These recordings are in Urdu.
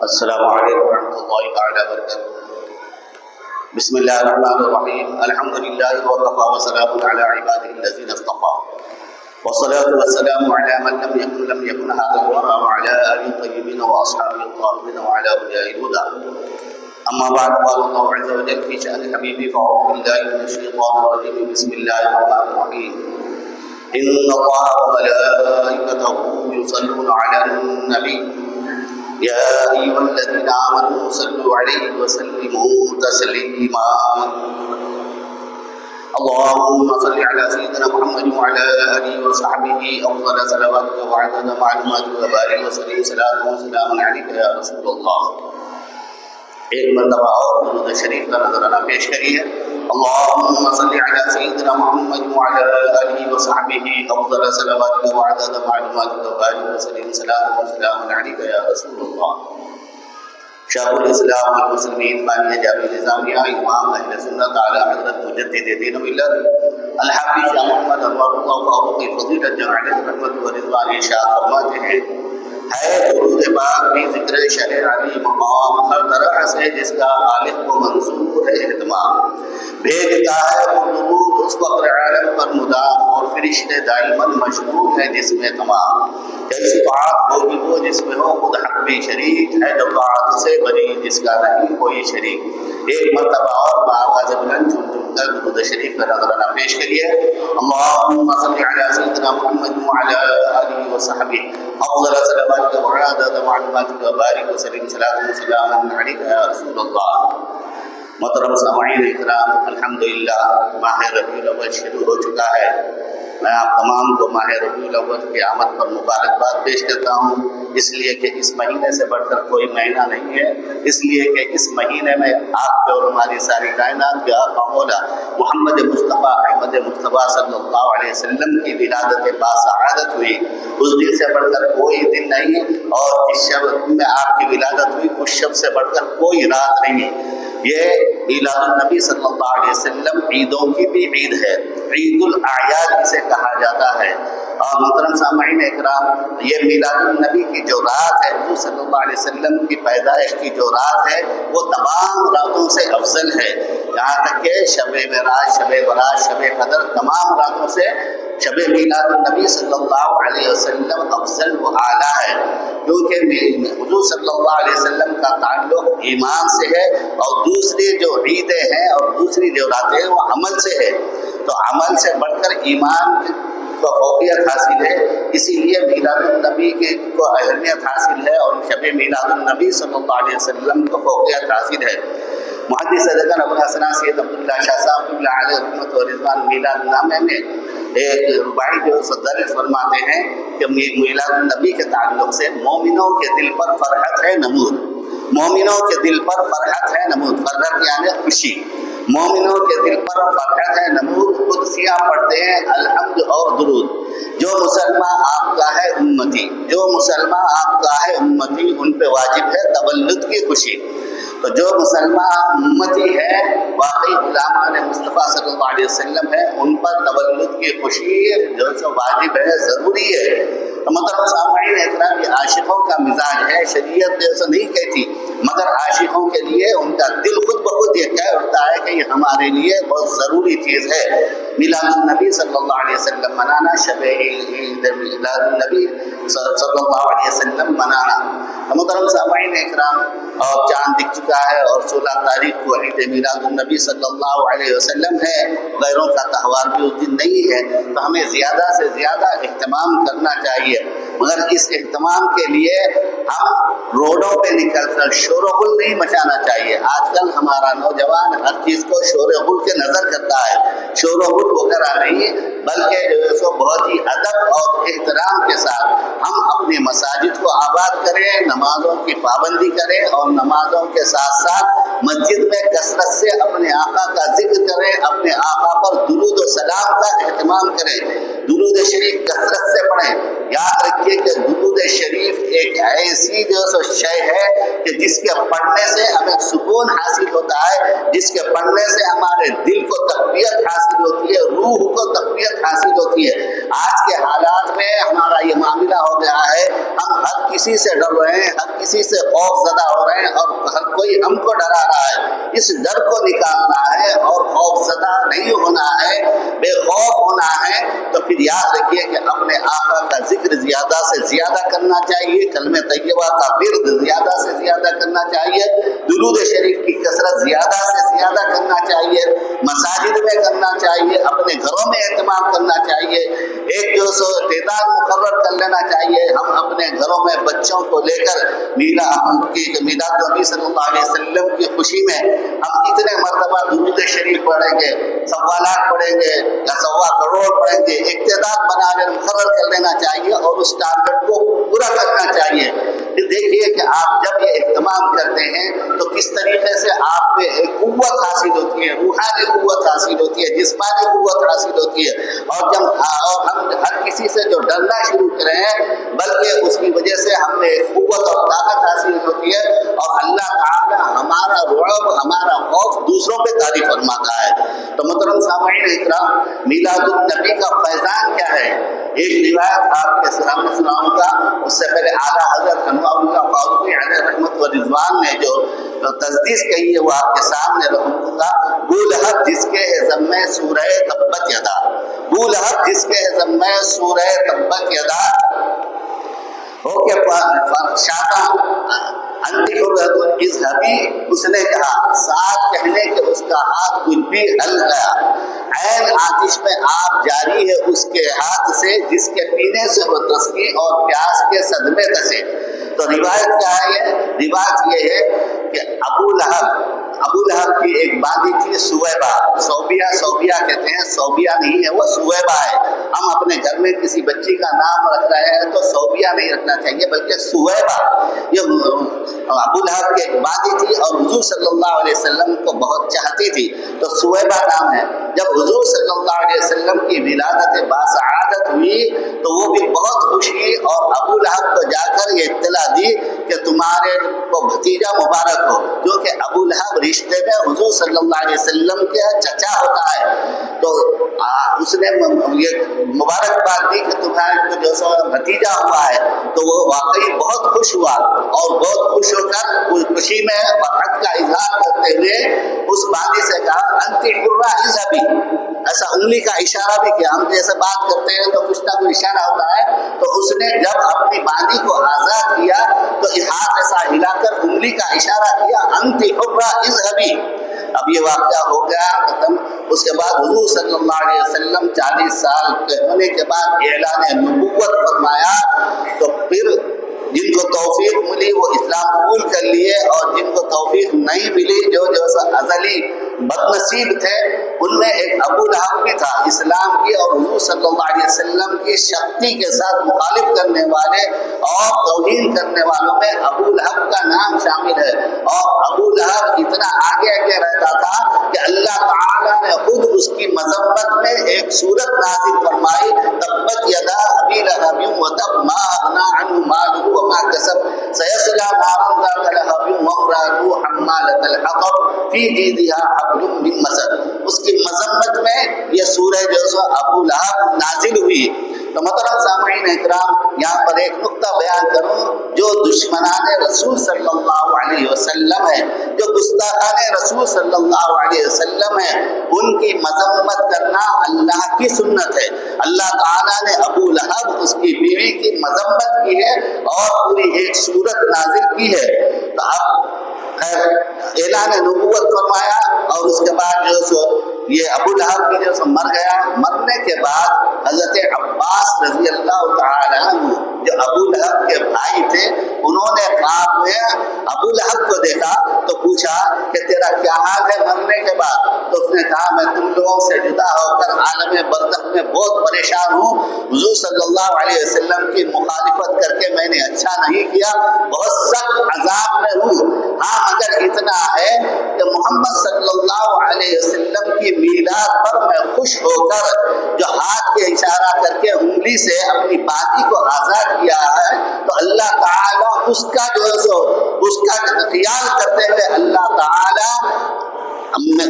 السلام علیکم ورحمۃ اللہ تعالی وبرکاتہ. بسم اللہ الرحمن الرحیم. الحمد للہ وکفی وسلام علی عباده الذین اصطفى والصلاة والسلام على من لم يكن هذا الورى وعلى آله الطيبين وأصحابه الطاهرين وعلى أولياء الهدى. أما بعد قال الله عز وجل في شأن حبيبي فأعوذ بالله من الشيطان الرجيم. بسم الله الرحمن الرحيم. إن الله وملائكته يصلون على النبي يا أيها الذين آمنوا صلوا عليه وسلموا تسليما. اللهم صل على سيدنا محمد وعلى آله وصحبه أفضل صلواتك وعدد معلوماتك وبارك وسلم صلاة وسلام عليك يا رسول الله. ایک مرتبہ اور درود شریف کا نظرانہ پیش کریے. اللهم صل على سيدنا محمد وعلى آله وصحبه أفضل صلواتك وعدد معلوماتك وبارك وسلم صلاة وسلام عليك يا رسول الله. شیخ الاسلام والمسلمین بانی جامع نظامیہ امام اہل سنت اعلی حضرت مجدد دین و ملت الحافظ شاہ محمد انوار اللہ فاروقی فضیلت جامع رحمت و رضوان ارشاد فرماتے ہیں، ہے درود پاک بھی ذکر شرع علی مقام ہر طرح سے جس کا خالق کو منظور ہے اہتمام. بھیجتا ہے وہ درود اس فقر عالم پر مدام اور فرشتے دائماً مشغول ہیں جس میں تمام. کیسی طاعت ہوگی وہ جس میں ہو خود حق بھی شریک ہے جو طاعت سے بری جس کا نہیں کوئی شریک. ایک مرتبہ اور بآواز بلند جھوم کر درود شریف کا نظرانہ پیش کریے. اللهم صل على سيدنا محمد وعلى آله وصحبه افضل صلواتك وعدد معلوماتك وبارك وسلم صلاة وسلاما عليك يا رسول الله. محترم سامعین اکرام، الحمدللہ ماہ ربیع الاول شروع ہو چکا ہے. میں آپ تمام کو ماہ ربیع الاول کی آمد پر مبارکباد پیش کرتا ہوں، اس لیے کہ اس مہینے سے بڑھ کر کوئی مہینہ نہیں ہے. اس لیے کہ اس مہینے میں آپ کے اور ہماری ساری کائنات کے آقا مولا محمد مصطفیٰ احمد مصطفیٰ صلی اللہ علیہ وسلم کی ولادت باسعادت ہوئی. اس دن سے بڑھ کر کوئی دن نہیں، اور جس شب میں آپ کی ولادت ہوئی اس شب سے بڑھ کر کوئی رات نہیں. یہ میلاد النبی صلی اللہ علیہ وسلم عیدوں کی بھی عید ہے، عید الاعیاد اسے کہا جاتا ہے. اور محترم سامعین اکرام، یہ میلاد النبی کی جو رات ہے، حضور صلی اللہ علیہ وسلم کی پیدائش کی جو رات ہے، وہ تمام راتوں سے افضل ہے. یہاں تک کہ شب معراج، شب برات، شب قدر، تمام راتوں سے شب میلاد النبی صلی اللہ علیہ وسلم افضل و اعلیٰ ہے، کیونکہ حضور صلی اللہ علیہ وسلم کا تعلق ایمان سے ہے، اور دوسری جو عیدیں ہیں اور دوسری جو راتیں ہیں وہ عمل سے ہے. تو عمل سے بڑھ کر ایمان کو فوقیت حاصل ہے، اسی لیے میلاد النبی کو اہمیت حاصل ہے، اور شب میلاد النبی صلی اللہ علیہ وسلم کو فوقیت حاصل ہے. محدث صدقہ ابو الحسن سید عبداللہ شاہ صاحب اللہ علیہ رحمت و رضوان میلاد نامے میں ایک رباعی جو درج فرماتے ہیں کہ میلاد النبی کے تعلق سے مومنوں کے دل پر فرحت ہے نمود. مومنوں کے دل پر فرحت ہے نمود. فرحت یعنی خوشی. مومنوں کے دل پر فرحت ہے نمود. قدسیاں پڑھتے ہیں الحمد اور درود. جو مسلمان آپ کا ہے امتی، جو مسلمان آپ کا ہے امتی، ان پہ واجب ہے تولد کی خوشی. تو جو مسلمان امتی ہے، واقعی غلامان مصطفیٰ صلی اللہ علیہ وسلم ہے، ان پر تولد کی خوشی جو سو واجب ہے، ضروری ہے. تو مطلب سامعین اکرام، یہ عاشقوں کا مزاج ہے. شریعت جیسا نہیں کہتی، مگر عاشقوں کے لیے ان کا دل خود بخود یہ کہہ اٹھتا ہے کہ یہ ہمارے لیے بہت ضروری چیز ہے. میلاد النبی صلی اللہ علیہ وسلم منانا، شب عید میلاد النبی صلی اللہ علیہ وسلم منانا. محترم سامعین اکرام، اور چاند دکھ چکا ہے، اور 16 تاریخ کو عید میلاد النبی صلی اللہ علیہ وسلم ہے. غیروں کا تہوار بھی اس دن نہیں ہے، تو ہمیں زیادہ سے زیادہ اہتمام کرنا چاہیے. مگر اس اہتمام کے لیے ہم روڈوں پہ نکل کر شور و غل نہیں مچانا چاہیے. آج کل ہمارا نوجوان ہر چیز کو شور و غل کے نظر کرتا ہے. شور و غل وغیرہ نہیں، بلکہ جو ہے سو بہت ہی ادب اور احترام کے ساتھ ہم اپنے مساجد کو آباد کریں، نمازوں کی پابندی کریں، اور نمازوں کے ساتھ ساتھ مسجد میں کثرت سے اپنے آقا کا ذکر کریں، اپنے آقا پر درود و سلام کا اہتمام کریں. درود شریف کثرت سے پڑھیں۔ یاد رکھیے کہ درود شریف ایک ایسی جو شے ہے کہ جس کے پڑھنے سے ہمیں سکون حاصل ہوتا ہے، جس کے پڑھنے سے ہمارے دل کو تقویت حاصل ہوتی ہے، روح کو تقویت حاصل ہوتی ہے۔ آج کے حالات میں ہمارا یہ معاملہ ہو گیا ہے، ہم ہر کسی سے ڈر رہے ہیں، ہر کسی سے خوف زدہ ہو رہے ہیں، اور ہر کوئی ہم کو ڈرا رہا ہے۔ اس ڈر کو نکالنا ہے اور خوف زدہ نہیں ہونا ہے، بے خوف ہونا ہے۔ تو پھر یاد رکھیے کہ اپنے آقا کا ذکر زیادہ سے زیادہ کرنا چاہیے، کلمہ طیبہ کا ورد زیادہ سے زیادہ کرنا چاہیے، درود شریف کی کثرت زیادہ سے زیادہ کرنا چاہیے، مساجد میں کرنا چاہیے، اپنے گھروں میں اہتمام کرنا چاہیے، ایک جو سو تعداد مقرر کر لینا چاہیے۔ ہم اپنے گھروں میں بچوں کو لے کر میلاد نبی صلی اللہ علیہ وسلم کی خوشی میں ہم اتنے مرتبہ درود شریف پڑھیں گے، 1.25 لاکھ پڑھیں گے یا 1.25 کروڑ پڑھیں گے، ایک تعداد بنا کر مقرر کر لینا چاہیے اور اس ٹارگٹ کو پورا کرنا چاہیے۔ پھر دیکھیے کہ آپ جب یہ اہتمام کرتے ہیں تو کس طریقے سے آپ پہ ایک قوت حاصل ہوتی ہے، روحانی قوت حاصل ہوتی ہے، جسمانی قوت حاصل ہوتی ہے، اور جب ہم ہر کسی سے جو ڈرنا شروع کریں ہیں، بلکہ اس کی وجہ سے ہم میں ایک قوت اور طاقت حاصل ہوتی ہے، اور اللہ تعالی ہمارا رعب، ہمارا خوف دوسروں پہ طاری فرماتا ہے۔ تو محترم سامعین اکرام، میلاد النبی کا فیضان کیا ہے؟ ایک روایت آپ کے سامنے سناؤں گا، اس سے پہلے اعلیٰ حضرت انوار اللہ فاروقی علیہ رحمت و رضوان نے جو تصدیق کہی ہے وہ آپ کے سامنے رکھوں گا۔ بو لہب جس کے ضمن سورہ تبت یدا، بو لہب جس کے ضمن سورہ تبت یدا ہو کے شادا انتی حرۃ اذهبی، اس نے کہا ساتھ کہنے کے اس کا ہاتھ کچھ بھی ہل گیا، عین آتش میں آپ جاری ہے اس کے ہاتھ سے جس کے پینے سے وہ تسکی اور پیاس کے صدمے دسے۔ تو روایت کیا ہے؟ روایت یہ ہے کہ ابو لہب کی ایک باندھی تھی سویبہ، صوبیہ کہتے ہیں، صوبیہ نہیں ہے، وہ سویبہ ہے۔ ہم اپنے گھر میں کسی بچی کا نام رکھ رہے ہیں تو صوبیہ نہیں رکھنا چاہیے بلکہ سویبہ۔ یہ ابو لہب کی ایک باندھی تھی اور حضور صلی اللہ علیہ وسلم کو بہت چاہتی تھی، تو سویبہ نام ہے۔ جب حضور صلی اللہ علیہ وسلم کی ولادت باسعادت ہوئی تو وہ بھی بہت خوش ہوئی اور ابو لہب کو جا کر یہ اطلاع دی کہ تمہارے کو بھتیجا مبارک ہو، کیونکہ ابو لہب رشتے میں حضور صلی اللہ علیہ وسلم کے چچا ہوتا ہے۔ تو اس نے یہ مبارکباد دی کہ تمہارے کو جو سو بھتیجا ہوا ہے، تو وہ واقعی بہت خوش ہوا اور بہت خوش ہو کر خوشی میں فرحت کا اظہار کرتے ہوئے اس باندھی سے کہا انتی حرۃ اذهبی، ایسا انگلی کا اشارہ بھی کیا۔ ہم جیسے بات کرتے ہیں تو کچھ نہ کوئی اشارہ ہوتا ہے، تو اس نے جب اپنی باندھی کو آزاد کیا تو ہاتھ ایسا ہلا کر انگلی کا اشارہ کیا انتی حرۃ اذهبی۔ اب یہ واقعہ ہو گیا ختم۔ اس کے بعد حضور صلی اللہ علیہ وسلم 40 سال کے ہونے کے بعد اعلان نبوت فرمایا، تو پھر جن کو توفیق ملی وہ اسلام قبول کر لیے، اور جن کو توفیق نہیں ملی جو ازلی بد نصیب تھے، ان میں ایک ابو لہب بھی تھا۔ اسلام کی اور حضور صلی اللہ علیہ وسلم کی شخصی کے ساتھ مخالف کرنے والے اور توہین کرنے والوں میں ابو لہب کا نام شامل ہے، اور ابو لہب اتنا آگے رہتا تھا کہ اللہ تعالیٰ نے خود اس کی مذمت میں ایک سورت نازل فرمائی، تبت یدا ابی لہب وتب ما اغنی عنہ مالہ وما کسب سیصلی نارا ذات لہب وامرأتہ حمالۃ الحطب فی جیدہا حبل من مسد۔ اس کی مذمت میں یہ سورہ جو ہے ابو لہب نازل ہوئی۔ تو محترم سامعین اکرام، یہاں پر ایک نقطہ بیان کروں، جو دشمنان رسول صلی اللہ علیہ وسلم ہیں، جو گستاخان رسول صلی اللہ علیہ وسلم ہیں، ان کی مذمت کرنا اللہ کی سنت ہے۔ اللہ تعالیٰ نے ابو لہب اس کی بیوی کی مذمت کی ہے اور پوری ایک سورت نازل کی ہے۔ تو اب اعلان نبوت فرمایا، اور اس کے بعد جو سو یہ ابو لہب کی جو سو مر گیا۔ مرنے کے بعد حضرت عباس رضی اللہ تعالیٰ عنہ جو ابو لہب کے بھائی تھے، انہوں نے خواب میں ابو لہب کو دیکھا تو پوچھا کہ تیرا کیا حال ہے مرنے کے بعد؟ تو اس نے کہا میں تم لوگوں سے جدا ہو کر عالم برزخ میں بہت پریشان ہوں، حضور صلی اللہ علیہ وسلم کی مخالفت کر کے میں نے اچھا نہیں کیا، بہت سخت عذاب میں ہوں۔ ہاں مگر اتنا ہے کہ محمد صلی اللہ علیہ وسلم کی میلاد پر میں خوش ہو کر جو ہاتھ کے اشارہ کر کے انگلی سے اپنی باڈی کو آزاد کیا ہے، تو اللہ تعالیٰ اس کا جو ہے سو اس کا خیال کرتے ہوئے اللہ تعالیٰ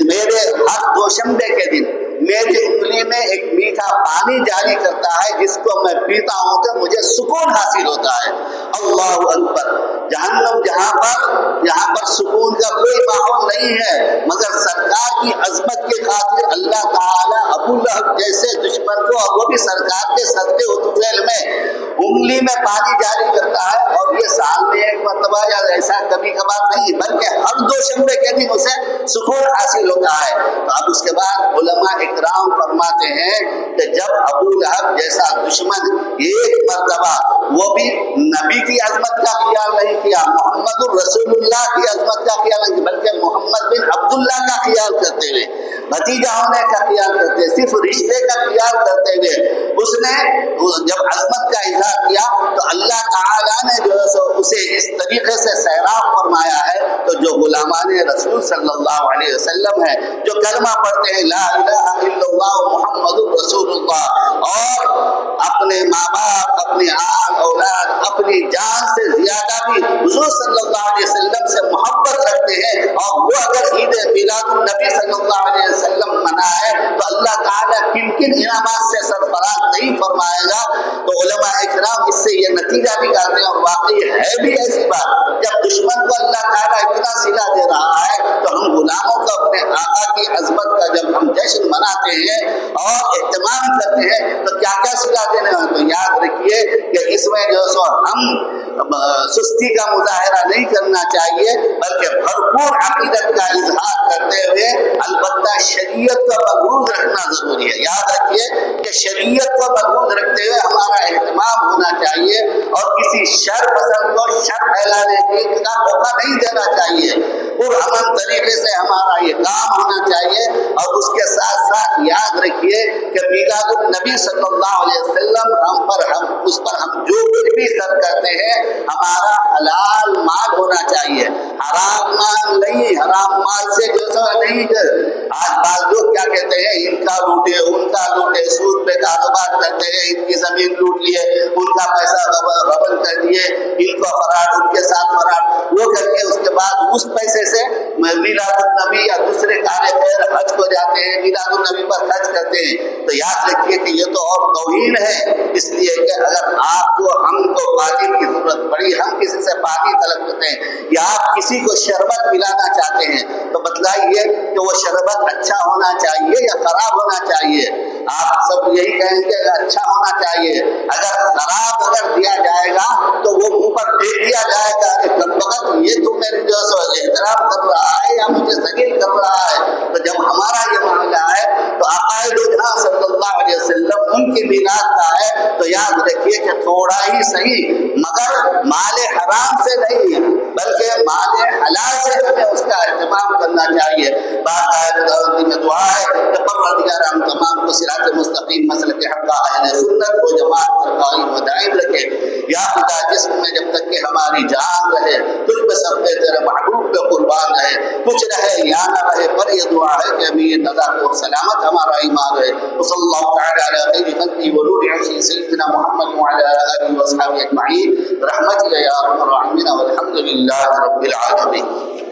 میرے ہر دوشنبے کے دن میری انگلی میں ایک میٹھا پانی جاری کرتا ہے، جس کو میں پیتا ہوں تو مجھے سکون حاصل ہوتا ہے۔ اللہ اکبر! جہنم یہاں پر سکون کا کوئی ماحول نہیں ہے، مگر سرکار کی عظمت کے خاطر اللہ تعالیٰ ابو لہب جیسے دشمن کو، اور وہ بھی سرکار کے صدقے وطفیل میں، انگلی میں پانی جاری کرتا ہے، اور یہ سال میں ایک مرتبہ یا ایسا کبھی کبھار نہیں بلکہ ہر دوشنبے کے دن اسے سکون حاصل ہوتا ہے۔ تو اب اس کے بعد علماء اکرام فرماتے ہیں کہ جب ابو لہب جیسا دشمن ایک مرتبہ، وہ بھی نبی کی عظمت کا خیال نہیں کیا، محمد الرسول اللہ کی عظمت کا خیال نہیں، بلکہ محمد بن عبداللہ کا خیال کرتے ہوئے، بھتیجا ہونے کا خیال کرتے، صرف رشتے کا خیال کرتے ہوئے اس نے جب عظمت کا اظہار کیا تو اللہ تعالیٰ نے جو ہے سو اسے اس طریقے سے سیراب فرمایا ہے۔ تو جو غلامان رسول صلی اللہ علیہ وسلم ہے، جو کلمہ پڑھتے ہیں لا الہ الا اللہ محمد الرسول اللہ، اور اپنے ماں باپ، اپنے آل اولاد، اپنی جان سے زیادہ بھی حضور صلی اللہ علیہ وسلم سے محبت رکھتے ہیں، اور وہ اگر عید میلاد النبی صلی اللہ علیہ وسلم منائے تو اللہ تعالیٰ کن کن انعامات سے سرفراز نہیں فرمائے گا۔ تو علماء اکرام اس سے یہ نتیجہ نکالتے ہیں، اور واقعی ہے بھی ایسی بات، جب دشمن کو اللہ تعالیٰ اتنا صلہ دے رہا ہے تو ہم غلاموں کو اپنے آقا کی عظمت کا جب ہم جشن مناتے ہیں اور اہتمام کرتے ہیں تو کیا کیا صلہ دینے ہیں۔ تو یاد رکھیے کہ اس میں جو سو ہم سستی کا مظاہرہ نہیں کرنا چاہیے، بلکہ بھرپور عقیدت کا اظہار کرتے ہوئے البتہ شریعت کو مضبوط رکھنا ضروری ہے۔ یاد رکھیے کہ شریعت کو مضبوط رکھتے ہوئے ہمارا اہتمام ہونا چاہیے، اور کسی شر پسند کو شر پھیلانے کا موقع نہیں دینا چاہیے۔ پرامن طریقے سے ہمارا یہ کام ہونا چاہیے، اور اس کے ساتھ ساتھ یاد رکھیے کہ میلاد النبی صلی اللہ علیہ وسلم اس پر ہم جو کچھ بھی خرچ کرتے ہیں ہمارا حلال مال ہونا چاہیے، حرام مال نہیں، حرام مال سے جو سو نہیں۔ آج بعض لوگ کیا کہتے ہیں، ان کا لوٹے ان کا لوٹے، سود پہ کاروبار کرتے ہیں، ان کی زمین لوٹ لیے، ان کا پیسہ غبن کر دیے، ان کو فراڈ، ان کے ساتھ فراڈ وہ کر کے اس کے بعد اس پیسے سے میلاد النبی یا دوسرے کارے خیر حج کو جاتے ہیں، میلاد النبی پر خرچ کرتے ہیں۔ تو یاد رکھیے کہ یہ تو اور توہین ہے، اس لیے کہ اگر آپ کو ہم کو پانی کی ضرورت پڑی، ہم کسی سے پانی طلب کرتے ہیں، یا آپ کسی کو شربت پلانا چاہتے ہیں، تو بتلائیے کہ وہ شربت اچھا ہونا چاہیے یا خراب ہونا چاہیے۔ آپ سب یہی کہیں گے کہ اچھا ہونا چاہیے، اگر خراب دیا جائے گا تو وہ منہ پر پھینک دیا جائے گا کہ کم وقت یہ تو میرے جو احترام کر رہا ہے یا مجھے ذلیل کر رہا ہے۔ تو جب ہمارا یہ معاملہ ہے تو عقائد جہاں صلی اللہ علیہ وسلم ان کی میلاد کا ہے، تو یاد رکھیے کہ تھوڑا ہی صحیح مگر مال حرام سے نہیں بلکہ مال حلال سے ہمیں اس کا اہتمام کرنا چاہیے۔ باقاعدہ میں دعا ہے کہ پروردگار ہم تمام کو صراط مستقیم مسلک حق اہل سنت و جماعت پر قائم و دائم رکھے۔ یا خدا جسم میں جب تک کہ ہماری جان رہے تجھ پہ سب پہ تیرے محبوب پہ قربان رہے، کچھ رہے یا نہ رہے، پر یہ دعا ہے کہ امیر ندا کو سلامت ہمارا ایمان رہے۔ وصلی اللہ تعالی علی خیر خلقہ ونور عرشہ سیدنا محمد وعلی آلہ وصحبہ اجمعین برحمتک یا ارحم الراحمین والحمد للہ رب العالمین۔